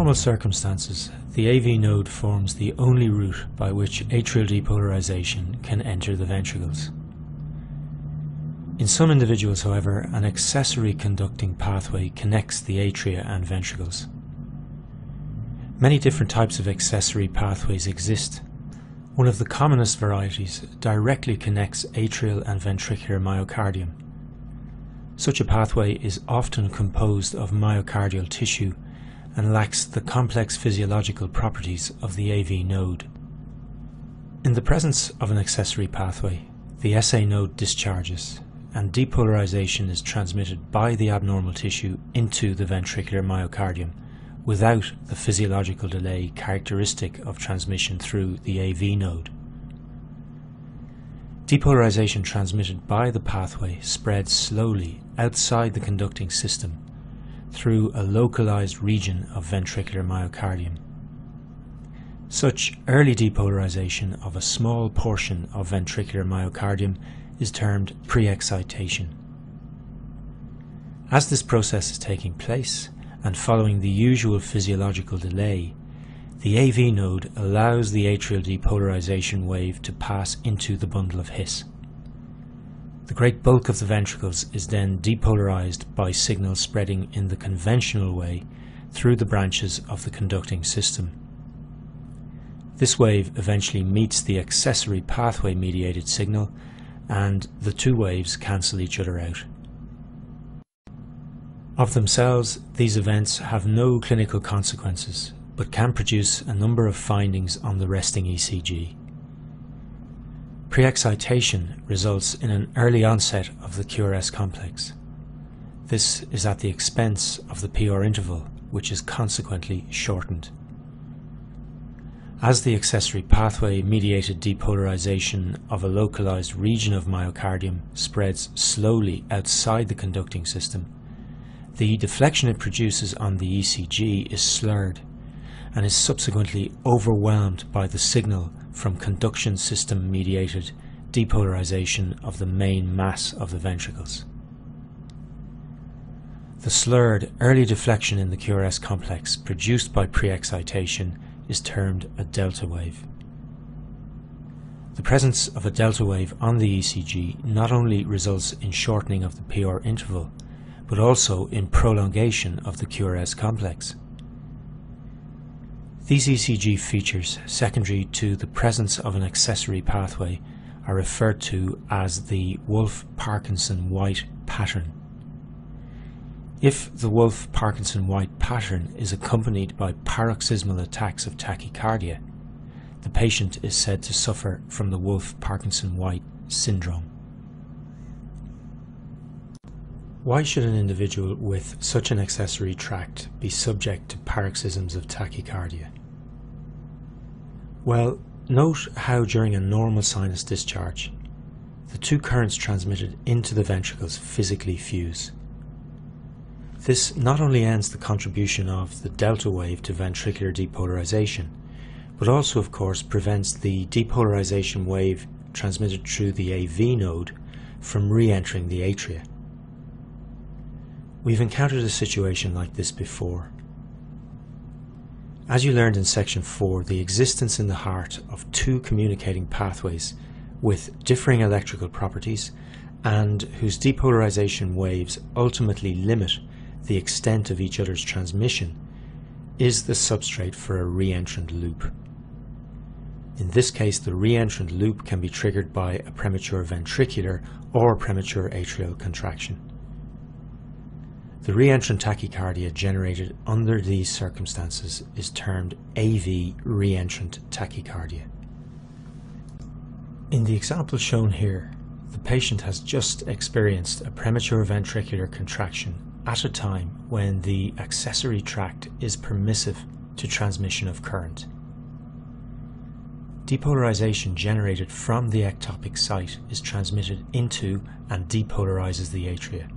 normal circumstances, the AV node forms the only route by which atrial depolarization can enter the ventricles. In some individuals, however, an accessory conducting pathway connects the atria and ventricles. Many different types of accessory pathways exist. One of the commonest varieties directly connects atrial and ventricular myocardium. Such a pathway is often composed of myocardial tissue and lacks the complex physiological properties of the AV node. In the presence of an accessory pathway, the SA node discharges and depolarization is transmitted by the abnormal tissue into the ventricular myocardium without the physiological delay characteristic of transmission through the AV node. Depolarization transmitted by the pathway spreads slowly outside the conducting system through a localized region of ventricular myocardium. Such early depolarization of a small portion of ventricular myocardium is termed pre-excitation. As this process is taking place, and following the usual physiological delay, the AV node allows the atrial depolarization wave to pass into the bundle of His. The great bulk of the ventricles is then depolarized by signal spreading in the conventional way through the branches of the conducting system. This wave eventually meets the accessory pathway mediated signal, and the two waves cancel each other out. Of themselves, these events have no clinical consequences, but can produce a number of findings on the resting ECG. Pre-excitation results in an early onset of the QRS complex. This is at the expense of the PR interval, which is consequently shortened. As the accessory pathway mediated depolarization of a localized region of myocardium spreads slowly outside the conducting system, the deflection it produces on the ECG is slurred and is subsequently overwhelmed by the signal from conduction system mediated depolarization of the main mass of the ventricles. The slurred early deflection in the QRS complex produced by pre-excitation is termed a delta wave. The presence of a delta wave on the ECG not only results in shortening of the PR interval, but also in prolongation of the QRS complex. These ECG features, secondary to the presence of an accessory pathway, are referred to as the Wolff-Parkinson-White pattern. If the Wolff-Parkinson-White pattern is accompanied by paroxysmal attacks of tachycardia, the patient is said to suffer from the Wolff-Parkinson-White syndrome. Why should an individual with such an accessory tract be subject to paroxysms of tachycardia? Well, note how during a normal sinus discharge, the two currents transmitted into the ventricles physically fuse. This not only ends the contribution of the delta wave to ventricular depolarization, but also of course prevents the depolarization wave transmitted through the AV node from re-entering the atria. We've encountered a situation like this before. As you learned in section 4, the existence in the heart of two communicating pathways with differing electrical properties and whose depolarization waves ultimately limit the extent of each other's transmission is the substrate for a re-entrant loop. In this case, the re-entrant loop can be triggered by a premature ventricular or premature atrial contraction. The re-entrant tachycardia generated under these circumstances is termed AV re-entrant tachycardia. In the example shown here, the patient has just experienced a premature ventricular contraction at a time when the accessory tract is permissive to transmission of current. Depolarization generated from the ectopic site is transmitted into and depolarizes the atria.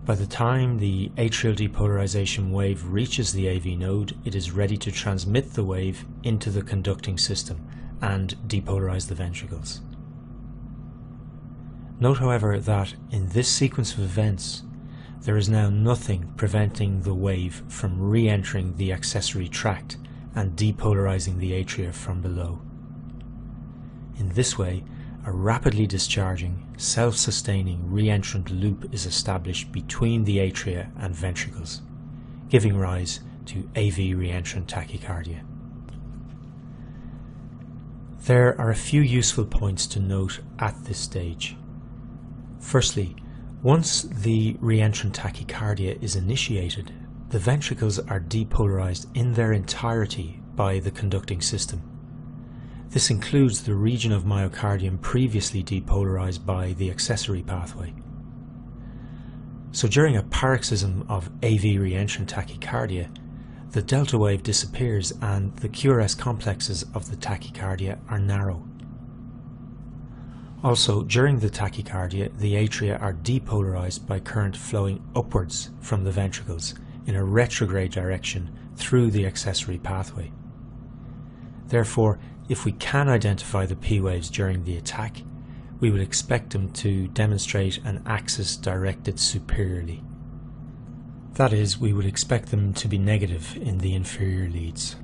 By the time the atrial depolarization wave reaches the AV node, it is ready to transmit the wave into the conducting system and depolarize the ventricles. Note, however, that in this sequence of events, there is now nothing preventing the wave from re-entering the accessory tract and depolarizing the atria from below. In this way, a rapidly discharging, self-sustaining re-entrant loop is established between the atria and ventricles, giving rise to AV re-entrant tachycardia. There are a few useful points to note at this stage. Firstly, once the re-entrant tachycardia is initiated, the ventricles are depolarized in their entirety by the conducting system. This includes the region of myocardium previously depolarized by the accessory pathway. So during a paroxysm of AV re-entrant tachycardia, the delta wave disappears and the QRS complexes of the tachycardia are narrow. Also, during the tachycardia, the atria are depolarized by current flowing upwards from the ventricles in a retrograde direction through the accessory pathway. Therefore, if we can identify the P waves during the attack, we would expect them to demonstrate an axis directed superiorly. That is, we would expect them to be negative in the inferior leads.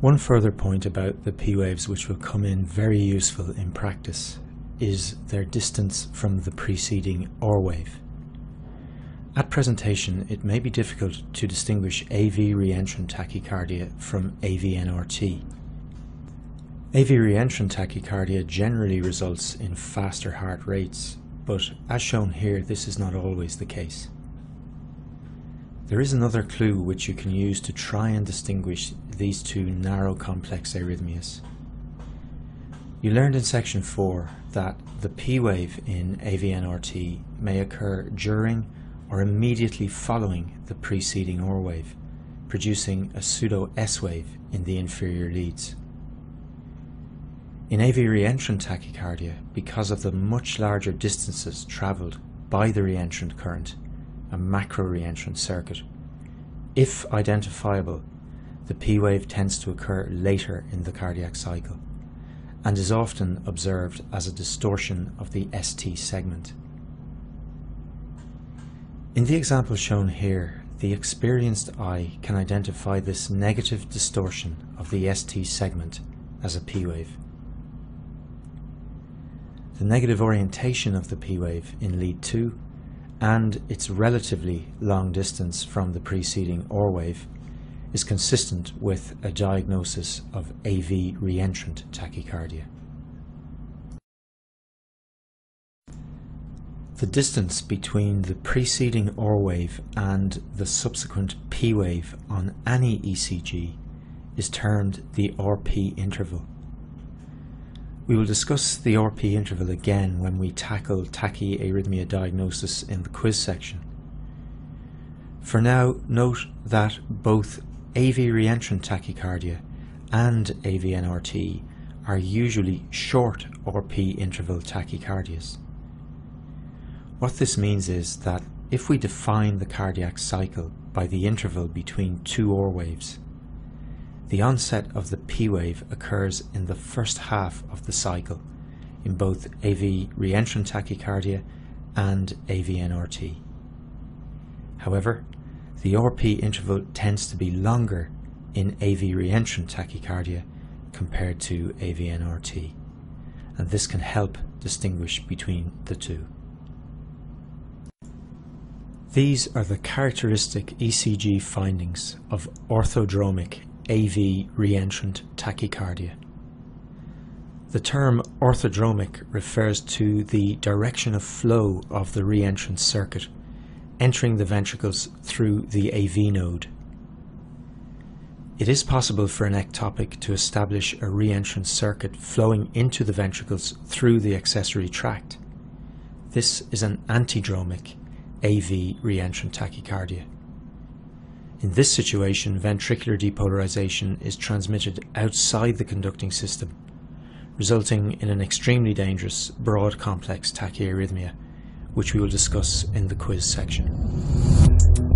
One further point about the P waves which will come in very useful in practice is their distance from the preceding R wave. At presentation, it may be difficult to distinguish AV re-entrant tachycardia from AVNRT. AV re-entrant tachycardia generally results in faster heart rates, but as shown here, this is not always the case. There is another clue which you can use to try and distinguish these two narrow complex arrhythmias. You learned in section 4 that the P wave in AVNRT may occur during or immediately following the preceding R wave, producing a pseudo S wave in the inferior leads. In AV re-entrant tachycardia, because of the much larger distances travelled by the re-entrant current, a macro re-entrant circuit, if identifiable, the P wave tends to occur later in the cardiac cycle and is often observed as a distortion of the ST segment. In the example shown here, the experienced eye can identify this negative distortion of the ST segment as a P wave. The negative orientation of the P wave in lead 2 and its relatively long distance from the preceding R wave is consistent with a diagnosis of AV re-entrant tachycardia. The distance between the preceding R wave and the subsequent P wave on any ECG is termed the RP interval. We will discuss the RP interval again when we tackle tachyarrhythmia diagnosis in the quiz section. For now, note that both AV re-entrant tachycardia and AVNRT are usually short RP interval tachycardias. What this means is that if we define the cardiac cycle by the interval between two R waves, the onset of the P wave occurs in the first half of the cycle in both AV re-entrant tachycardia and AVNRT. However, the RP interval tends to be longer in AV re-entrant tachycardia compared to AVNRT, and this can help distinguish between the two. These are the characteristic ECG findings of orthodromic AV re-entrant tachycardia. The term orthodromic refers to the direction of flow of the re-entrant circuit entering the ventricles through the AV node. It is possible for an ectopic to establish a re-entrant circuit flowing into the ventricles through the accessory tract. This is an antidromic AV re-entrant tachycardia. In this situation, ventricular depolarization is transmitted outside the conducting system, resulting in an extremely dangerous broad complex tachyarrhythmia, which we will discuss in the quiz section.